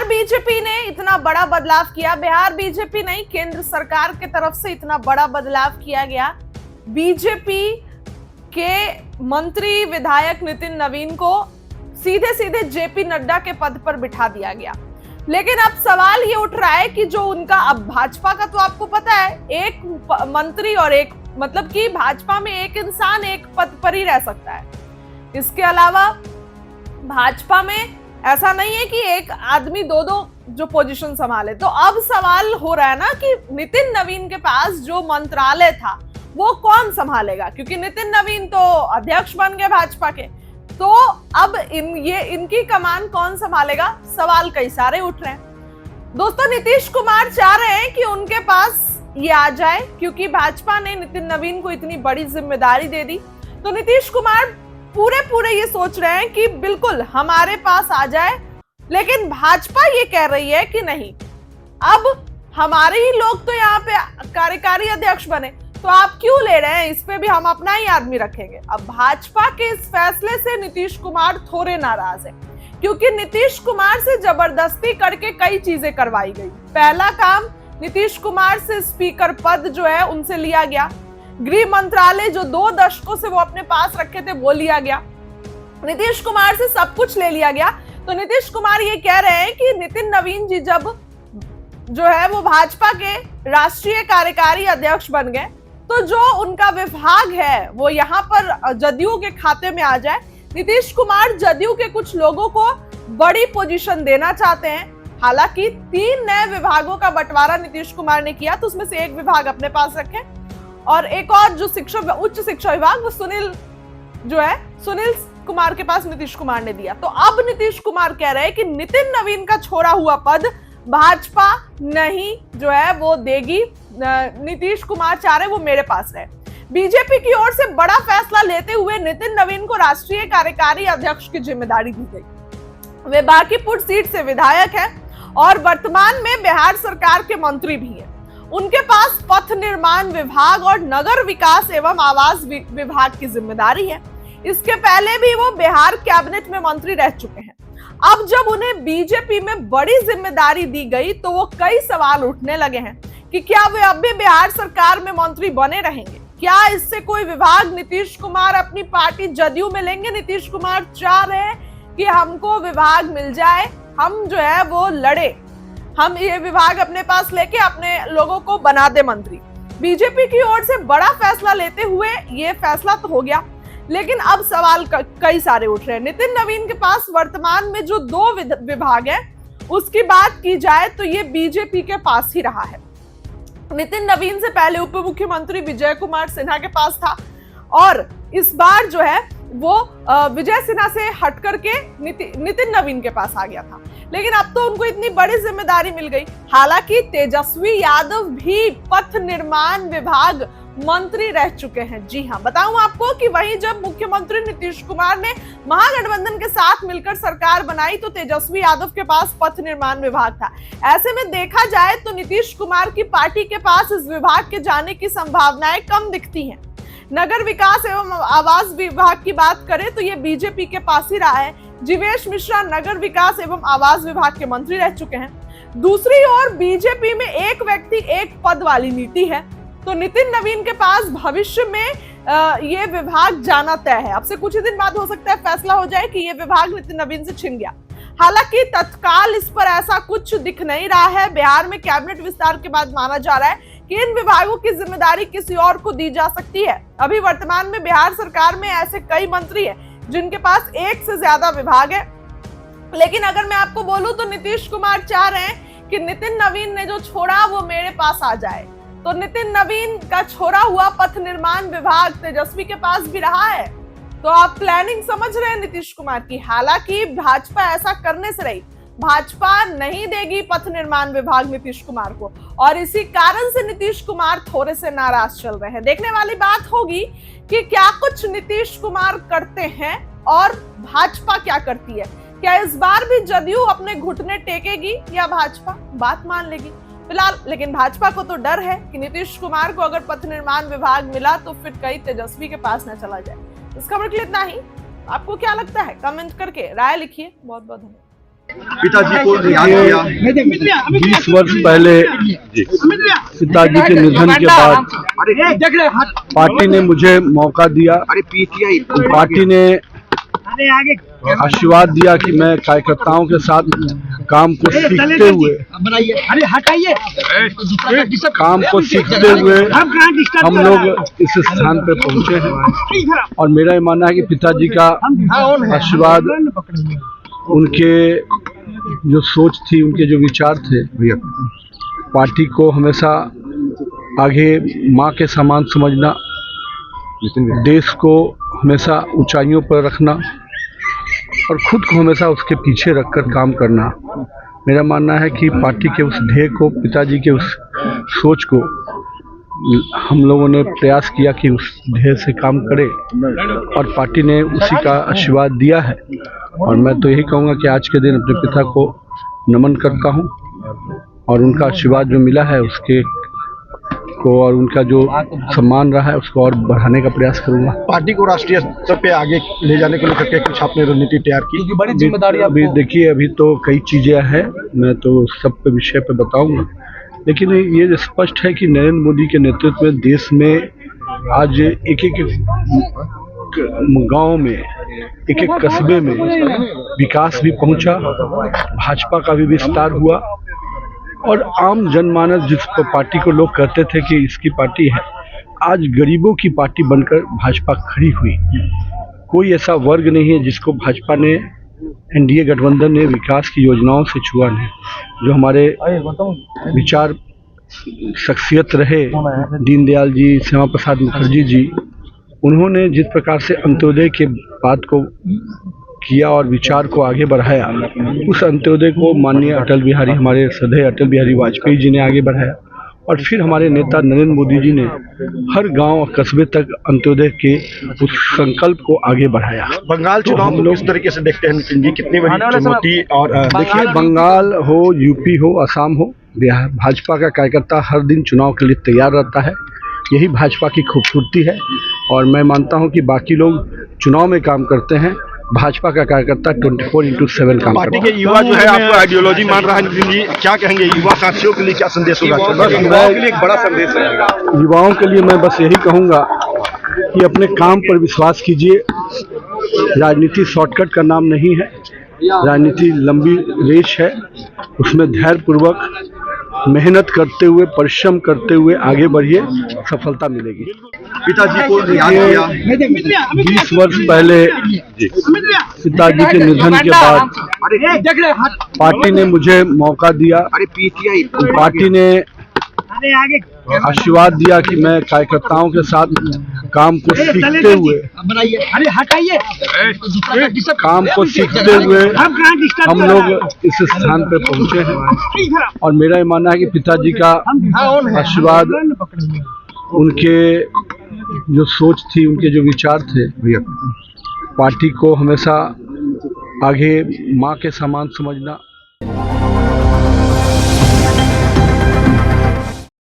BJP ने इतना बड़ा बदलाव किया, बिहार बीजेपी नहीं केंद्र सरकार की तरफ से इतना बड़ा बदलाव किया गया। बीजेपी के मंत्री विधायक नितिन नवीन को सीधे सीधे जेपी नड्डा के पद पर बिठा दिया गया। लेकिन अब सवाल ये उठ रहा है कि जो उनका, अब भाजपा का तो आपको पता है, एक मंत्री और एक, मतलब कि भाजपा में एक इंसान एक पद पर ही रह सकता है। इसके अलावा भाजपा में ऐसा नहीं है कि एक आदमी दो दो जो पोजीशन संभाले। तो अब सवाल हो रहा है ना कि नितिन नवीन के पास जो मंत्रालय था वो कौन संभालेगा, क्योंकि नितिन नवीन तो अध्यक्ष बन गए भाजपा के। तो अब इनकी कमान कौन संभालेगा, सवाल कई सारे उठ रहे हैं। दोस्तों, नीतीश कुमार चाह रहे हैं कि उनके पास ये आ जाए, क्योंकि भाजपा ने नितिन नवीन को इतनी बड़ी जिम्मेदारी दे दी। तो नीतीश कुमार पूरे ये सोच रहे हैं कि बिल्कुल हमारे पास आ जाए, लेकिन भाजपा ये कह रही है कि नहीं, अब हमारे ही लोग तो यहाँ पे कार्यकारी अध्यक्ष बने, तो आप क्यों ले रहे हैं, इस पे भी हम अपना ही आदमी रखेंगे। अब भाजपा के इस फैसले से नीतीश कुमार थोड़े नाराज है, क्योंकि नीतीश कुमार से जबरदस्ती करके कई चीजें करवाई गई। पहला काम, नीतीश कुमार से स्पीकर पद जो है उनसे लिया गया। गृह मंत्रालय जो 2 दशकों से वो अपने पास रखे थे वो लिया गया। नीतीश कुमार से सब कुछ ले लिया गया। तो नीतीश कुमार ये कह रहे हैं कि नितिन नवीन जी जब जो है वो भाजपा के राष्ट्रीय कार्यकारी अध्यक्ष बन गए, तो जो उनका विभाग है वो यहाँ पर जदयू के खाते में आ जाए। नीतीश कुमार जदयू के कुछ लोगों को बड़ी पोजीशन देना चाहते हैं। हालांकि 3 नए विभागों का बंटवारा नीतीश कुमार ने किया, तो उसमें से एक विभाग अपने पास रखे और एक और जो उच्च शिक्षा विभाग वो सुनील कुमार के पास नीतीश कुमार ने दिया। तो अब नीतीश कुमार कह रहे हैं कि नितिन नवीन का छोड़ा हुआ पद भाजपा नहीं जो है वो देगी, नीतीश कुमार चाह रहे वो मेरे पास रहे। बीजेपी की ओर से बड़ा फैसला लेते हुए नितिन नवीन को राष्ट्रीय कार्यकारी अध्यक्ष की जिम्मेदारी दी गई। वे बांकीपुर सीट से विधायक हैं और वर्तमान में बिहार सरकार के मंत्री भी हैं। उनके पास पथ निर्माण विभाग और नगर विकास एवं आवास विभाग की जिम्मेदारी है। इसके पहले भी वो बिहार कैबिनेट में मंत्री रह चुके हैं। अब जब उन्हें बीजेपी में बड़ी जिम्मेदारी दी गई तो वो कई सवाल उठने लगे हैं कि क्या वे अब भी बिहार सरकार में मंत्री बने रहेंगे, क्या इससे कोई विभाग नीतीश कुमार अपनी पार्टी जदयू में लेंगे। नीतीश कुमार चाह रहे हैं कि हमको विभाग मिल जाए, हम जो है वो लड़े, हम ये विभाग अपने पास लेके अपने लोगों को बना दे मंत्री। बीजेपी की ओर से बड़ा फैसला लेते हुए ये फैसला तो हो गया, लेकिन अब सवाल कई सारे उठ रहे हैं। नितिन नवीन के पास वर्तमान में जो 2 विभाग है उसकी बात की जाए तो ये बीजेपी के पास ही रहा है। नितिन नवीन से पहले उप मुख्यमंत्री विजय कुमार सिन्हा के पास था और इस बार जो है वो विजय सिन्हा से हट करके नितिन नवीन के पास आ गया था, लेकिन अब तो उनको इतनी बड़ी जिम्मेदारी मिल गई। हालांकि तेजस्वी यादव भी पथ निर्माण विभाग मंत्री रह चुके हैं। जी हाँ, बताऊं आपको कि वहीं जब मुख्यमंत्री नीतीश कुमार ने महागठबंधन के साथ मिलकर सरकार बनाई तो तेजस्वी यादव के पास पथ निर्माण विभाग था। ऐसे में देखा जाए तो नीतीश कुमार की पार्टी के पास इस विभाग के जाने की संभावनाएं कम दिखती हैं। नगर विकास एवं आवास विभाग की बात करें तो ये बीजेपी के पास ही रहा है। जीवेश मिश्रा नगर विकास एवं आवास विभाग के मंत्री रह चुके हैं। दूसरी ओर बीजेपी में एक व्यक्ति एक पद वाली नीति है, तो नितिन नवीन के पास भविष्य में ये विभाग जाना तय है। अब से कुछ ही दिन बाद हो सकता है फैसला हो जाए कि ये विभाग नितिन नवीन से छिन गया। हालांकि तत्काल इस पर ऐसा कुछ दिख नहीं रहा है। बिहार में कैबिनेट विस्तार के बाद माना जा रहा है कि इन विभागों की जिम्मेदारी किसी और को दी जा सकती है। अभी वर्तमान में बिहार सरकार में ऐसे कई मंत्री हैं जिनके पास एक से ज्यादा विभाग है, लेकिन अगर मैं आपको बोलूं तो नीतीश कुमार चाह रहे हैं कि नितिन नवीन ने जो छोड़ा वो मेरे पास आ जाए। तो नितिन नवीन का छोड़ा हुआ पथ निर्माण विभाग तेजस्वी के पास भी रहा है। तो आप प्लानिंग समझ रहे हैं नीतीश कुमार की। हालांकि भाजपा ऐसा करने से रही, भाजपा नहीं देगी पथ निर्माण विभाग नीतीश कुमार को, और इसी कारण से नीतीश कुमार थोड़े से नाराज चल रहे हैं। देखने वाली बात होगी कि क्या कुछ नीतीश कुमार करते हैं और भाजपा क्या करती है। क्या इस बार भी जदयू अपने घुटने टेकेगी या भाजपा बात मान लेगी। फिलहाल लेकिन भाजपा को तो डर है कि नीतीश कुमार को अगर पथ निर्माण विभाग मिला तो फिर कहीं तेजस्वी के पास न चला जाए। इस खबर के लिए इतना ही। आपको क्या लगता है कमेंट करके राय लिखिए। बहुत बहुत धन्यवाद। पिताजी को याद किया। 20 वर्ष पहले पिताजी के निधन के बाद पार्टी ने मुझे मौका दिया। पार्टी ने आशीर्वाद दिया कि मैं कार्यकर्ताओं के साथ काम को सीखते हुए हम लोग इस स्थान पर पहुंचे हैं। और मेरा ये मानना है कि पिताजी का आशीर्वाद, उनके जो सोच थी, उनके जो विचार थे, पार्टी को हमेशा आगे माँ के समान समझना, देश को हमेशा ऊंचाइयों पर रखना और खुद को हमेशा उसके पीछे रखकर काम करना। मेरा मानना है कि पार्टी के उस ध्येय को, पिताजी के उस सोच को हम लोगों ने प्रयास किया कि उस ध्येय से काम करें और पार्टी ने उसी का आशीर्वाद दिया है। और मैं तो यही कहूँगा कि आज के दिन अपने पिता को नमन करता हूँ और उनका आशीर्वाद जो मिला है उसके को और उनका जो सम्मान रहा है उसको और बढ़ाने का प्रयास करूंगा। पार्टी को राष्ट्रीय स्तर पे आगे ले जाने को लेकर कुछ आपने रणनीति तैयार की? बड़ी जिम्मेदारी अभी देखिए, अभी तो कई चीजें हैं, मैं तो सब पे विषय पे बताऊंगा, लेकिन ये स्पष्ट है कि नरेंद्र मोदी के नेतृत्व में देश में आज एक एक गांव में, एक एक कस्बे में विकास भी पहुंचा, भाजपा का भी विस्तार हुआ और आम जनमानस, जिस पार्टी को लोग कहते थे कि इसकी पार्टी है, आज गरीबों की पार्टी बनकर भाजपा खड़ी हुई। कोई ऐसा वर्ग नहीं है जिसको भाजपा ने, एनडीए गठबंधन ने विकास की योजनाओं से छुआ नहीं। जो हमारे विचार शख्सियत रहे, दीनदयाल जी, श्यामा प्रसाद मुखर्जी जी, उन्होंने जिस प्रकार से अंत्योदय के बात को किया और विचार को आगे बढ़ाया, उस अंत्योदय को माननीय अटल बिहारी, हमारे श्रद्धेय अटल बिहारी वाजपेयी जी ने आगे बढ़ाया और फिर हमारे नेता नरेंद्र मोदी जी ने हर गांव और कस्बे तक अंत्योदय के उस संकल्प को आगे बढ़ाया। बंगाल चुनाव हम लोग इस तरीके से देखते हैं नितिन जी, कितनी बड़ी चुनौती। और देखिए, बंगाल हो, यूपी हो, असम हो, बिहार, भाजपा का कार्यकर्ता हर दिन चुनाव के लिए तैयार रहता है। यही भाजपा की खूबसूरती है और मैं मानता हूं कि बाकी लोग चुनाव में काम करते हैं, भाजपा का कार्यकर्ता 24/7 काम पार्टी के युवा जो है आपको आइडियोलॉजी मान रहा है नितिन जी, क्या कहेंगे युवा साथियों के लिए, क्या संदेश होगा? युवाओं के लिए एक बड़ा संदेश है। युवाओं के लिए मैं बस यही कहूँगा कि अपने काम पर विश्वास कीजिए। राजनीति शॉर्टकट का नाम नहीं है, राजनीति लंबी रेस है, उसमें धैर्यपूर्वक मेहनत करते हुए, परिश्रम करते हुए आगे बढ़िए, सफलता मिलेगी। पिताजी को याद किया। 20 वर्ष पहले पिताजी के निधन के बाद पार्टी ने मुझे मौका दिया। पार्टी ने आशीर्वाद दिया कि मैं कार्यकर्ताओं के साथ काम को सीखते हुए हम लोग इस स्थान पर पहुंचे हैं। और मेरा ये मानना है कि पिताजी का आशीर्वाद, उनके जो सोच थी, उनके जो विचार थे, पार्टी को हमेशा आगे माँ के समान समझना,